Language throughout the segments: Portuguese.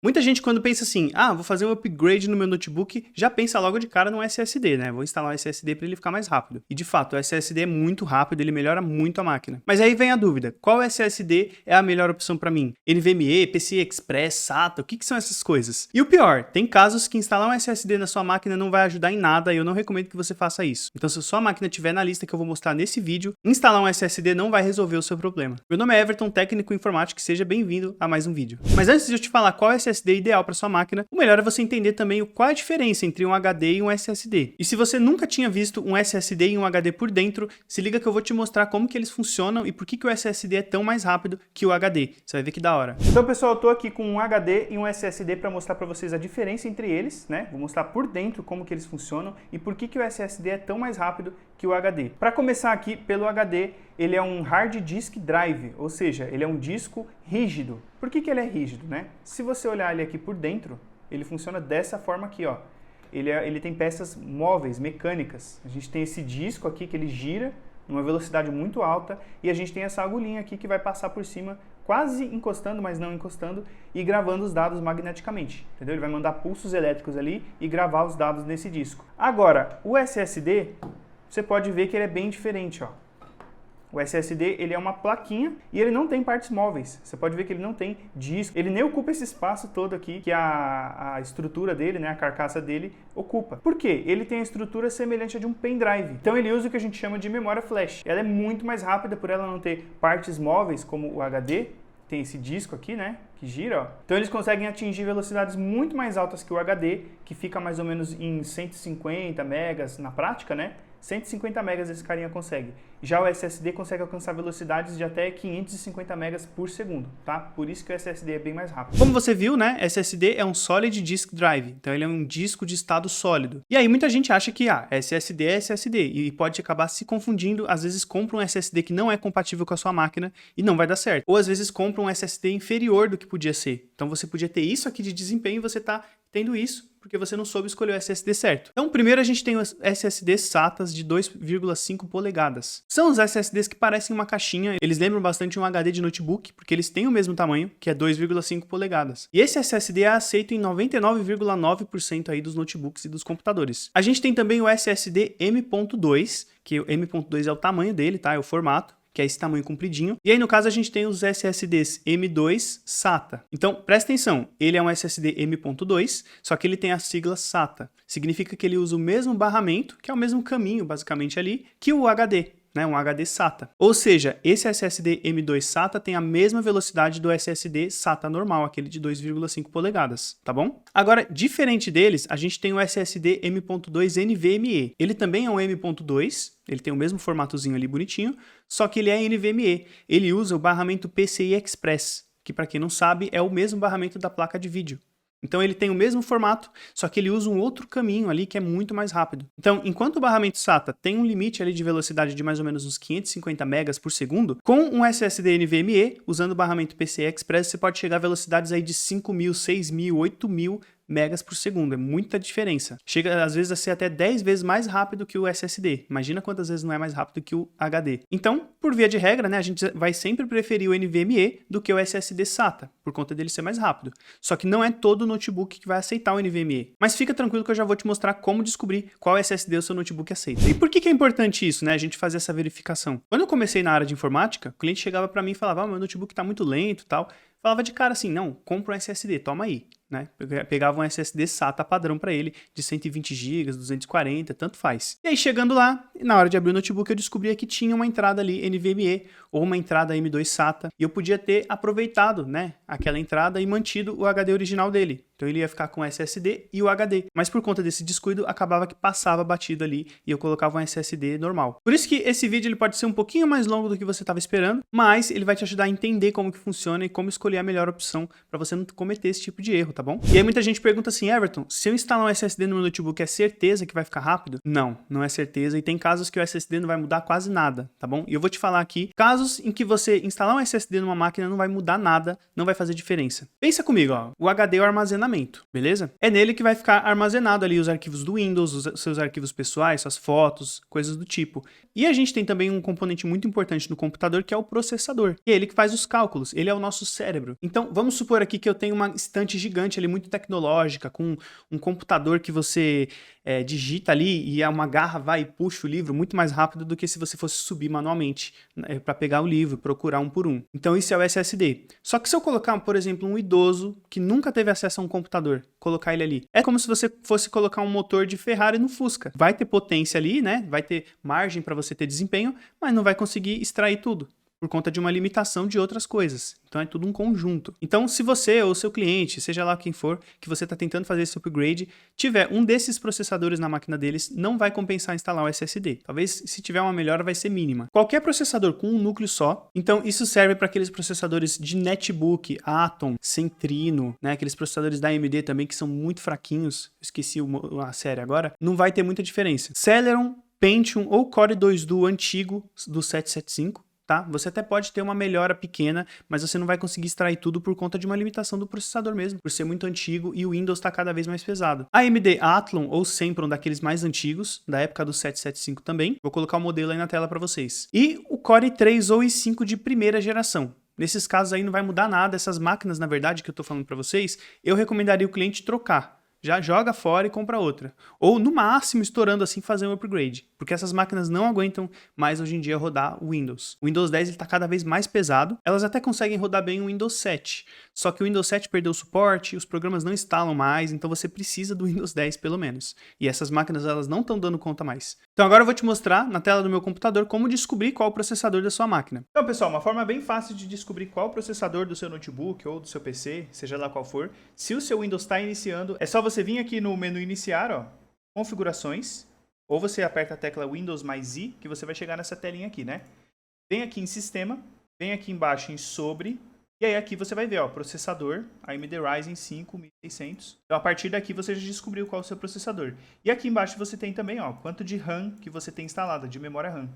Muita gente quando pensa assim, vou fazer um upgrade no meu notebook, já pensa logo de cara no SSD, né? Vou instalar um SSD para ele ficar mais rápido. E de fato, o SSD é muito rápido, ele melhora muito a máquina. Mas aí vem a dúvida, qual SSD é a melhor opção para mim? NVMe, PCI Express, SATA, o que são essas coisas? E o pior, tem casos que instalar um SSD na sua máquina não vai ajudar em nada e eu não recomendo que você faça isso. Então se a sua máquina estiver na lista que eu vou mostrar nesse vídeo, instalar um SSD não vai resolver o seu problema. Meu nome é Everton, técnico em informática, e seja bem-vindo a mais um vídeo. Mas antes de eu te falar qual SSD ideal para sua máquina, o melhor é você entender também qual é a diferença entre um HD e um SSD. E se você nunca tinha visto um SSD e um HD por dentro, se liga que eu vou te mostrar como que eles funcionam e por que o SSD é tão mais rápido que o HD. Você vai ver que da hora. Então, pessoal, eu tô aqui com um HD e um SSD para mostrar para vocês a diferença entre eles, né? Vou mostrar por dentro como que eles funcionam e por que o SSD é tão mais rápido que o HD. Para começar aqui, pelo HD, ele é um hard disk drive, ou seja, ele é um disco rígido. Por que ele é rígido, né? Se você olhar ele aqui por dentro, ele funciona dessa forma aqui, ó. Ele tem peças móveis, mecânicas. A gente tem esse disco aqui que ele gira numa velocidade muito alta e a gente tem essa agulhinha aqui que vai passar por cima, quase encostando, mas não encostando, e gravando os dados magneticamente, entendeu? Ele vai mandar pulsos elétricos ali e gravar os dados nesse disco. Agora, o SSD, você pode ver que ele é bem diferente, ó. O SSD, ele é uma plaquinha e ele não tem partes móveis. Você pode ver que ele não tem disco. Ele nem ocupa esse espaço todo aqui que a estrutura dele, né, a carcaça dele, ocupa. Por quê? Ele tem a estrutura semelhante a de um pendrive. Então ele usa o que a gente chama de memória flash. Ela é muito mais rápida por ela não ter partes móveis como o HD. Tem esse disco aqui, né, que gira, ó. Então eles conseguem atingir velocidades muito mais altas que o HD, que fica mais ou menos em 150 megas na prática, né? 150 megas esse carinha consegue. Já o SSD consegue alcançar velocidades de até 550 megas por segundo, tá? Por isso que o SSD é bem mais rápido. Como você viu, né, SSD é um Solid Disk Drive, então ele é um disco de estado sólido. E aí muita gente acha que, SSD é SSD, e pode acabar se confundindo, às vezes compra um SSD que não é compatível com a sua máquina e não vai dar certo. Ou às vezes compra um SSD inferior do que podia ser. Então você podia ter isso aqui de desempenho e você tá tendo isso porque você não soube escolher o SSD certo. Então, primeiro a gente tem os SSDs SATAs de 2,5 polegadas. São os SSDs que parecem uma caixinha, eles lembram bastante um HD de notebook, porque eles têm o mesmo tamanho, que é 2,5 polegadas. E esse SSD é aceito em 99,9% aí dos notebooks e dos computadores. A gente tem também o SSD M.2, que o M.2 é o tamanho dele, tá? É o formato, que é esse tamanho compridinho. E aí, no caso, a gente tem os SSDs M2 SATA. Então, presta atenção, ele é um SSD M.2, só que ele tem a sigla SATA. Significa que ele usa o mesmo barramento, que é o mesmo caminho, basicamente, ali, que o HD. Né, um HD SATA. Ou seja, esse SSD M2 SATA tem a mesma velocidade do SSD SATA normal, aquele de 2,5 polegadas, tá bom? Agora, diferente deles, a gente tem o SSD M.2 NVMe. Ele também é um M.2, ele tem o mesmo formatozinho ali bonitinho, só que ele é NVMe. Ele usa o barramento PCI Express, que para quem não sabe é o mesmo barramento da placa de vídeo. Então ele tem o mesmo formato, só que ele usa um outro caminho ali que é muito mais rápido. Então, enquanto o barramento SATA tem um limite ali de velocidade de mais ou menos uns 550 megas por segundo, com um SSD NVMe, usando o barramento PCI Express, você pode chegar a velocidades aí de 5.000, 6.000, 8.000 megas por segundo, é muita diferença. Chega às vezes a ser até 10 vezes mais rápido que o SSD. Imagina quantas vezes não é mais rápido que o HD. Então, por via de regra, né, a gente vai sempre preferir o NVMe do que o SSD SATA, por conta dele ser mais rápido. Só que não é todo notebook que vai aceitar o NVMe. Mas fica tranquilo que eu já vou te mostrar como descobrir qual SSD o seu notebook aceita. E por que é importante isso, né, a gente fazer essa verificação? Quando eu comecei na área de informática, o cliente chegava para mim e falava, meu notebook tá muito lento e tal. Falava de cara assim, não, compra um SSD, toma aí. Né? Pegava um SSD SATA padrão para ele, de 120 GB, 240, tanto faz. E aí chegando lá, na hora de abrir o notebook eu descobria que tinha uma entrada ali NVMe ou uma entrada M2 SATA e eu podia ter aproveitado, né, aquela entrada e mantido o HD original dele. Então ele ia ficar com o SSD e o HD. Mas por conta desse descuido, acabava que passava batido ali e eu colocava um SSD normal. Por isso que esse vídeo ele pode ser um pouquinho mais longo do que você estava esperando, mas ele vai te ajudar a entender como que funciona e como escolher a melhor opção para você não cometer esse tipo de erro, tá bom? E aí muita gente pergunta assim, Everton, se eu instalar um SSD no meu notebook, é certeza que vai ficar rápido? Não, não é certeza e tem casos que o SSD não vai mudar quase nada, tá bom? E eu vou te falar aqui, casos em que você instalar um SSD numa máquina não vai mudar nada, não vai fazer diferença. Pensa comigo, ó, o HD é o armazenamento, beleza? É nele que vai ficar armazenado ali os arquivos do Windows, os seus arquivos pessoais, suas fotos, coisas do tipo. E a gente tem também um componente muito importante no computador que é o processador. E é ele que faz os cálculos, ele é o nosso cérebro. Então, vamos supor aqui que eu tenho uma estante gigante estante ali muito tecnológica, com um computador que você digita ali e uma garra vai e puxa o livro muito mais rápido do que se você fosse subir manualmente, né, para pegar o livro, procurar um por um. Então isso é o SSD. Só que se eu colocar, por exemplo, um idoso que nunca teve acesso a um computador, colocar ele ali, é como se você fosse colocar um motor de Ferrari no Fusca. Vai ter potência ali, né? Vai ter margem para você ter desempenho, mas não vai conseguir extrair tudo, por conta de uma limitação de outras coisas. Então é tudo um conjunto. Então se você ou seu cliente, seja lá quem for, que você está tentando fazer esse upgrade, tiver um desses processadores na máquina deles, não vai compensar instalar o SSD. Talvez se tiver uma melhora vai ser mínima. Qualquer processador com um núcleo só, então isso serve para aqueles processadores de netbook, Atom, Centrino, né, aqueles processadores da AMD também que são muito fraquinhos, esqueci a série agora, não vai ter muita diferença. Celeron, Pentium ou Core 2 Duo antigo do 775, tá? Você até pode ter uma melhora pequena, mas você não vai conseguir extrair tudo por conta de uma limitação do processador mesmo, por ser muito antigo e o Windows está cada vez mais pesado. A AMD Athlon ou Sempron, daqueles mais antigos, da época do 775 também, vou colocar o modelo aí na tela para vocês. E o Core i3 ou i5 de primeira geração. Nesses casos aí não vai mudar nada, essas máquinas, na verdade, que eu estou falando para vocês, eu recomendaria o cliente trocar. Já joga fora e compra outra. Ou, no máximo, estourando assim, fazer um upgrade. Porque essas máquinas não aguentam mais, hoje em dia, rodar o Windows. O Windows 10 está cada vez mais pesado. Elas até conseguem rodar bem o Windows 7. Só que o Windows 7 perdeu o suporte, os programas não instalam mais, então você precisa do Windows 10, pelo menos. E essas máquinas, elas não estão dando conta mais. Então, agora eu vou te mostrar, na tela do meu computador, como descobrir qual o processador da sua máquina. Então, pessoal, uma forma bem fácil de descobrir qual o processador do seu notebook ou do seu PC, seja lá qual for, se o seu Windows está iniciando, é só você vir aqui no menu iniciar, ó, configurações, ou você aperta a tecla Windows mais I, que você vai chegar nessa telinha aqui, né? Vem aqui em sistema, vem aqui embaixo em sobre, e aí aqui você vai ver, ó, processador, AMD Ryzen 5 1600. Então a partir daqui você já descobriu qual é o seu processador. E aqui embaixo você tem também, ó, quanto de RAM que você tem instalado, de memória RAM.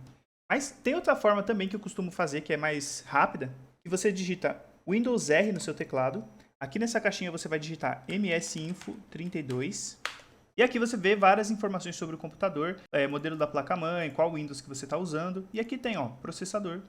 Mas tem outra forma também que eu costumo fazer, que é mais rápida, que você digita Windows R no seu teclado. Aqui nessa caixinha você vai digitar MSInfo32. E aqui você vê várias informações sobre o computador, modelo da placa-mãe, qual Windows que você está usando. E aqui tem, ó, processador,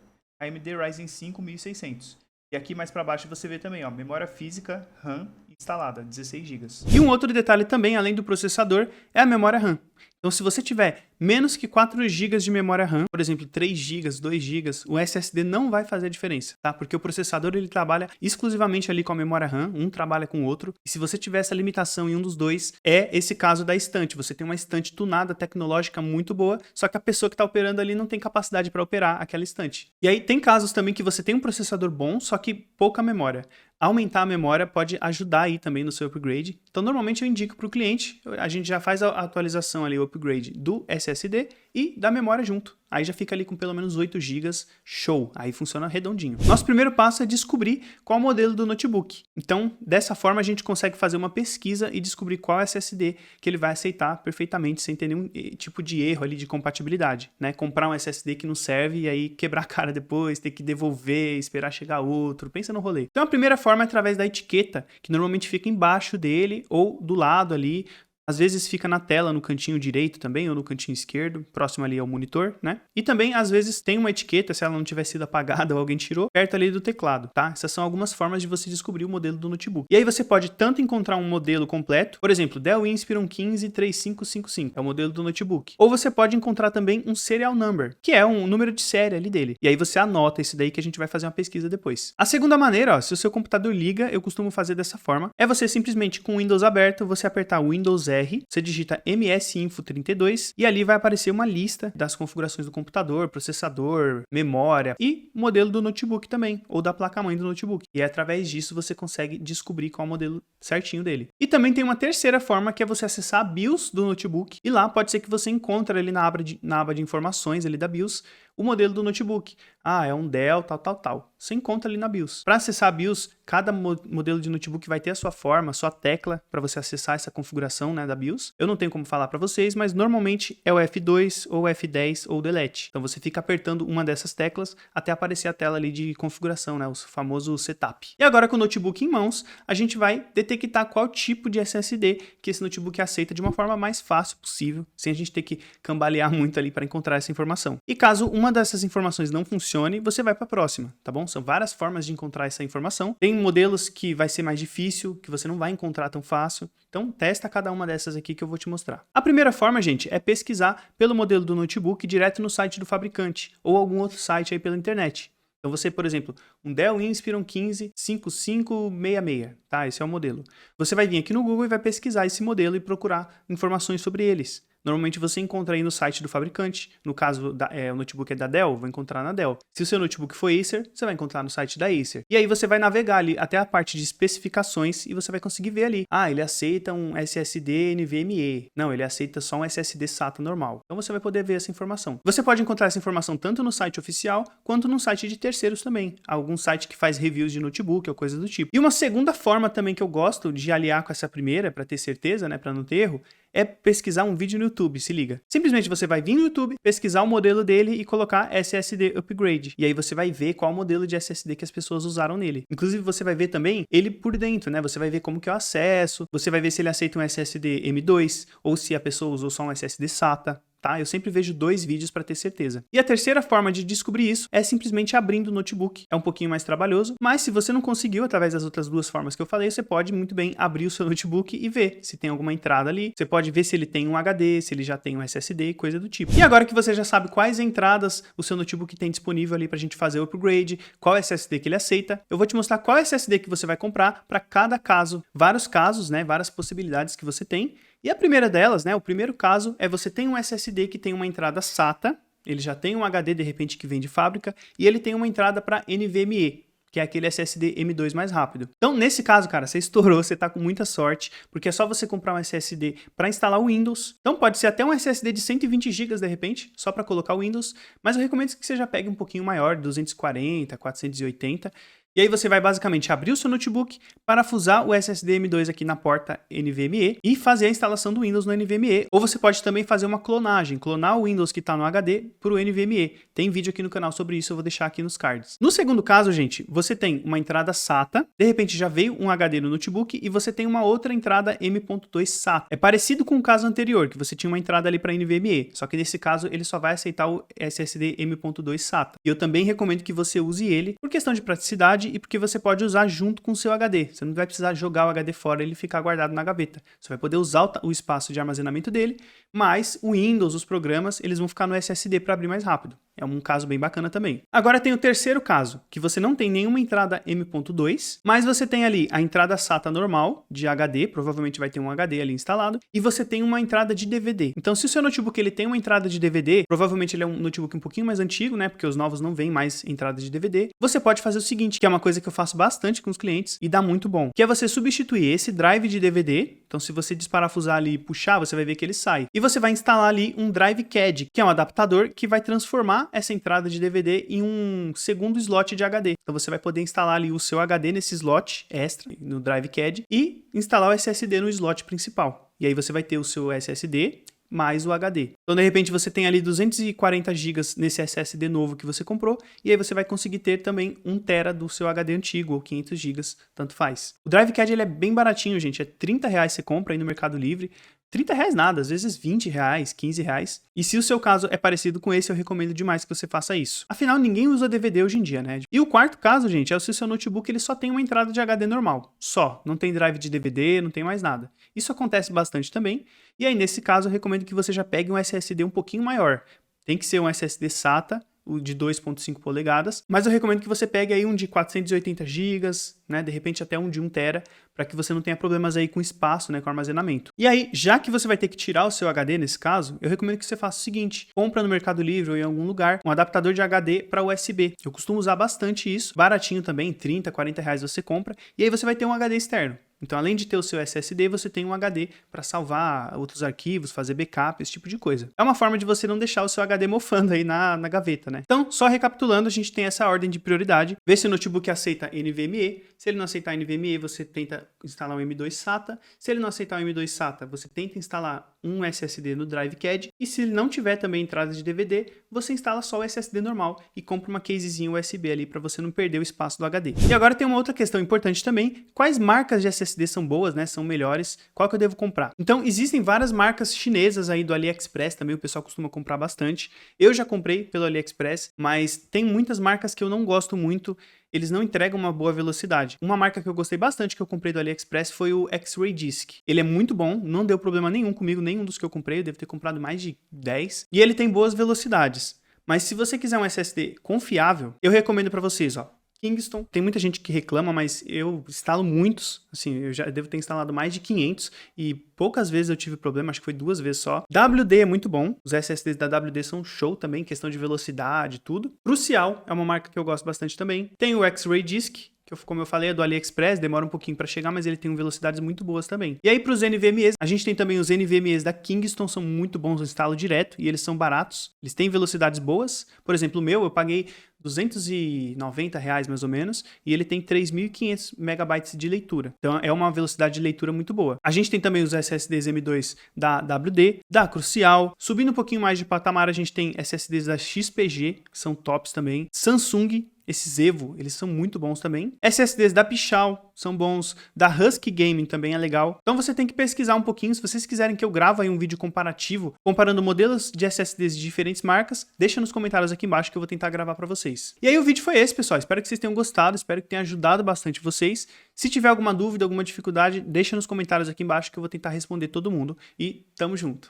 AMD Ryzen 5 1600. E aqui mais para baixo você vê também, ó, memória física RAM instalada, 16 GB. E um outro detalhe também, além do processador, é a memória RAM. Então, se você tiver menos que 4 GB de memória RAM, por exemplo, 3 GB, 2 GB, o SSD não vai fazer diferença, tá? Porque o processador ele trabalha exclusivamente ali com a memória RAM, um trabalha com o outro. E se você tiver essa limitação em um dos dois, é esse caso da estante. Você tem uma estante tunada, tecnológica muito boa, só que a pessoa que está operando ali não tem capacidade para operar aquela estante. E aí tem casos também que você tem um processador bom, só que pouca memória. Aumentar a memória pode ajudar aí também no seu upgrade. Então, normalmente eu indico para o cliente, a gente já faz a atualização ali, o upgrade do SSD e da memória junto. Aí já fica ali com pelo menos 8 GB, show. Aí funciona redondinho. Nosso primeiro passo é descobrir qual modelo do notebook. Então, dessa forma, a gente consegue fazer uma pesquisa e descobrir qual SSD que ele vai aceitar perfeitamente, sem ter nenhum tipo de erro ali de compatibilidade, né? Comprar um SSD que não serve e aí quebrar a cara depois, ter que devolver, esperar chegar outro. Pensa no rolê. Então, a primeira forma é através da etiqueta, que normalmente fica embaixo dele ou do lado ali. Às vezes fica na tela, no cantinho direito também, ou no cantinho esquerdo, próximo ali ao monitor, né? E também, às vezes, tem uma etiqueta, se ela não tiver sido apagada ou alguém tirou, perto ali do teclado, tá? Essas são algumas formas de você descobrir o modelo do notebook. E aí você pode tanto encontrar um modelo completo, por exemplo, Dell Inspiron 153555, é o modelo do notebook. Ou você pode encontrar também um serial number, que é um número de série ali dele. E aí você anota isso daí que a gente vai fazer uma pesquisa depois. A segunda maneira, ó, se o seu computador liga, eu costumo fazer dessa forma, é você simplesmente com o Windows aberto, você apertar o Windows R, você digita MSInfo32 e ali vai aparecer uma lista das configurações do computador, processador, memória e modelo do notebook também, ou da placa-mãe do notebook. E através disso você consegue descobrir qual é o modelo certinho dele. E também tem uma terceira forma que é você acessar a BIOS do notebook e lá pode ser que você encontre ali na aba de informações ali da BIOS o modelo do notebook. Ah, é um Dell, tal. Você encontra ali na BIOS. Para acessar a BIOS, cada modelo de notebook vai ter a sua forma, a sua tecla para você acessar essa configuração, né, da BIOS. Eu não tenho como falar para vocês, mas normalmente é o F2 ou F10 ou Delete. Então você fica apertando uma dessas teclas até aparecer a tela ali de configuração, né, o famoso setup. E agora com o notebook em mãos, a gente vai detectar qual tipo de SSD que esse notebook aceita de uma forma mais fácil possível, sem a gente ter que cambalear muito ali para encontrar essa informação. E caso uma uma dessas informações não funcione, você vai para a próxima, tá bom? São várias formas de encontrar essa informação. Tem modelos que vai ser mais difícil, que você não vai encontrar tão fácil. Então, testa cada uma dessas aqui que eu vou te mostrar. A primeira forma, gente, é pesquisar pelo modelo do notebook direto no site do fabricante ou algum outro site aí pela internet. Então você, por exemplo, um Dell Inspiron 15 5566, tá? Esse é o modelo. Você vai vir aqui no Google e vai pesquisar esse modelo e procurar informações sobre eles. Normalmente você encontra aí no site do fabricante. No caso, o notebook é da Dell, vai encontrar na Dell. Se o seu notebook for Acer, você vai encontrar no site da Acer. E aí você vai navegar ali até a parte de especificações e você vai conseguir ver ali. Ah, ele aceita um SSD NVMe. Não, ele aceita só um SSD SATA normal. Então você vai poder ver essa informação. Você pode encontrar essa informação tanto no site oficial, quanto no site de terceiros também. Algum site que faz reviews de notebook ou coisa do tipo. E uma segunda forma também que eu gosto de aliar com essa primeira, para ter certeza, né, para não ter erro, é pesquisar um vídeo no YouTube, se liga. Simplesmente você vai vir no YouTube, pesquisar o modelo dele e colocar SSD Upgrade. E aí você vai ver qual modelo de SSD que as pessoas usaram nele. Inclusive você vai ver também ele por dentro, né? Você vai ver como que é o acesso, você vai ver se ele aceita um SSD M2 ou se a pessoa usou só um SSD SATA. Tá? Eu sempre vejo 2 vídeos para ter certeza. E a terceira forma de descobrir isso é simplesmente abrindo o notebook. É um pouquinho mais trabalhoso, mas se você não conseguiu através das outras 2 formas que eu falei, você pode muito bem abrir o seu notebook e ver se tem alguma entrada ali. Você pode ver se ele tem um HD, se ele já tem um SSD, coisa do tipo. E agora que você já sabe quais entradas o seu notebook tem disponível ali para a gente fazer o upgrade, qual SSD que ele aceita, eu vou te mostrar qual SSD que você vai comprar para cada caso. Vários casos, né? Várias possibilidades que você tem. E a primeira delas, né, o primeiro caso é você tem um SSD que tem uma entrada SATA, ele já tem um HD de repente que vem de fábrica, e ele tem uma entrada para NVMe, que é aquele SSD M2 mais rápido. Então, nesse caso, cara, você estourou, você tá com muita sorte, porque é só você comprar um SSD para instalar o Windows. Então, pode ser até um SSD de 120 GB de repente, só para colocar o Windows, mas eu recomendo que você já pegue um pouquinho maior, 240, 480. E aí você vai basicamente abrir o seu notebook, parafusar o SSD M2 aqui na porta NVMe e fazer a instalação do Windows no NVMe. Ou você pode também fazer uma clonagem, clonar o Windows que está no HD para o NVMe. Tem vídeo aqui no canal sobre isso, eu vou deixar aqui nos cards. No segundo caso, gente, você tem uma entrada SATA, de repente já veio um HD no notebook e você tem uma outra entrada M.2 SATA. É parecido com o caso anterior, que você tinha uma entrada ali para NVMe, só que nesse caso ele só vai aceitar o SSD M.2 SATA. E eu também recomendo que você use ele por questão de praticidade e porque você pode usar junto com o seu HD. Você não vai precisar jogar o HD fora e ele ficar guardado na gaveta. Você vai poder usar o espaço de armazenamento dele, mas o Windows, os programas, eles vão ficar no SSD para abrir mais rápido. É um caso bem bacana também. Agora tem o terceiro caso, que você não tem nenhuma entrada M.2, mas você tem ali a entrada SATA normal de HD, provavelmente vai ter um HD ali instalado, e você tem uma entrada de DVD. Então, se o seu notebook ele tem uma entrada de DVD, provavelmente ele é um notebook um pouquinho mais antigo, né? Porque os novos não vêm mais entrada de DVD. Você pode fazer o seguinte, que é uma coisa que eu faço bastante com os clientes e dá muito bom, que é você substituir esse drive de DVD. Então, se você desparafusar ali e puxar, você vai ver que ele sai. E você vai instalar ali um drive CAD, que é um adaptador que vai transformar essa entrada de DVD em um segundo slot de HD. Então você vai poder instalar ali o seu HD nesse slot extra no drive CAD e instalar o SSD no slot principal. E aí você vai ter o seu SSD mais o HD. Então, de repente, você tem ali 240 GB nesse SSD novo que você comprou, e aí você vai conseguir ter também 1 TB do seu HD antigo, ou 500 GB, tanto faz. O Drive CAD ele é bem baratinho, gente, é R$30 você compra aí no Mercado Livre, R$30 nada, às vezes R$20, R$15. E se o seu caso é parecido com esse, eu recomendo demais que você faça isso. Afinal, ninguém usa DVD hoje em dia, né? E o quarto caso, gente, é o se o seu notebook ele só tem uma entrada de HD normal. Só. Não tem drive de DVD, não tem mais nada. Isso acontece bastante também. E aí, nesse caso, eu recomendo que você já pegue um SSD um pouquinho maior. Tem que ser um SSD SATA, o de 2.5 polegadas, mas eu recomendo que você pegue aí um de 480 GB, né, de repente até um de 1 TB, para que você não tenha problemas aí com espaço, né, com armazenamento. E aí, já que você vai ter que tirar o seu HD nesse caso, eu recomendo que você faça o seguinte, compra no Mercado Livre ou em algum lugar um adaptador de HD para USB. Eu costumo usar bastante isso, baratinho também, 30, 40 reais você compra, e aí você vai ter um HD externo. Então, além de ter o seu SSD, você tem um HD para salvar outros arquivos, fazer backup, esse tipo de coisa. É uma forma de você não deixar o seu HD mofando aí na gaveta, né? Então, só recapitulando, a gente tem essa ordem de prioridade. Ver se o notebook aceita NVMe. Se ele não aceitar NVMe, você tenta instalar um M2 SATA. Se ele não aceitar um M2 SATA, você tenta instalar um SSD no Drive CAD. E se ele não tiver também entrada de DVD, você instala só o SSD normal e compra uma casezinha USB ali para você não perder o espaço do HD. E agora tem uma outra questão importante também, quais marcas de SSD são boas, né, são melhores, qual que eu devo comprar? Então existem várias marcas chinesas aí do AliExpress, também o pessoal costuma comprar bastante. Eu já comprei pelo AliExpress, mas tem muitas marcas que eu não gosto muito, eles não entregam uma boa velocidade. Uma marca que eu gostei bastante que eu comprei do AliExpress foi o X-Ray Disk. Ele é muito bom, não deu problema nenhum comigo, nenhum dos que eu comprei, eu devo ter comprado mais de 10. E ele tem boas velocidades. Mas se você quiser um SSD confiável, eu recomendo para vocês, ó, Kingston. Tem muita gente que reclama, mas eu instalo muitos, assim, eu já devo ter instalado mais de 500 e poucas vezes eu tive problema, acho que foi 2 vezes só. WD é muito bom, os SSDs da WD são show também, questão de velocidade, tudo. Crucial é uma marca que eu gosto bastante também. Tem o X-Ray Disk, que como eu falei é do AliExpress, demora um pouquinho para chegar, mas ele tem velocidades muito boas também. E aí para os NVMEs, a gente tem também os NVMEs da Kingston, são muito bons, eu instalo direto e eles são baratos, eles têm velocidades boas. Por exemplo, o meu eu paguei R$290 mais ou menos, e ele tem 3.500 megabytes de leitura. Então é uma velocidade de leitura muito boa. A gente tem também os SSDs M2 da WD, da Crucial. Subindo um pouquinho mais de patamar, a gente tem SSDs da XPG, que são tops também. Samsung, esses Evo, eles são muito bons também. SSDs da Pichau são bons, da Husky Gaming também é legal. Então você tem que pesquisar um pouquinho, se vocês quiserem que eu grave aí um vídeo comparativo, comparando modelos de SSDs de diferentes marcas, deixa nos comentários aqui embaixo que eu vou tentar gravar para vocês. E aí o vídeo foi esse, pessoal, espero que vocês tenham gostado, espero que tenha ajudado bastante vocês. Se tiver alguma dúvida, alguma dificuldade, deixa nos comentários aqui embaixo que eu vou tentar responder todo mundo. E tamo junto!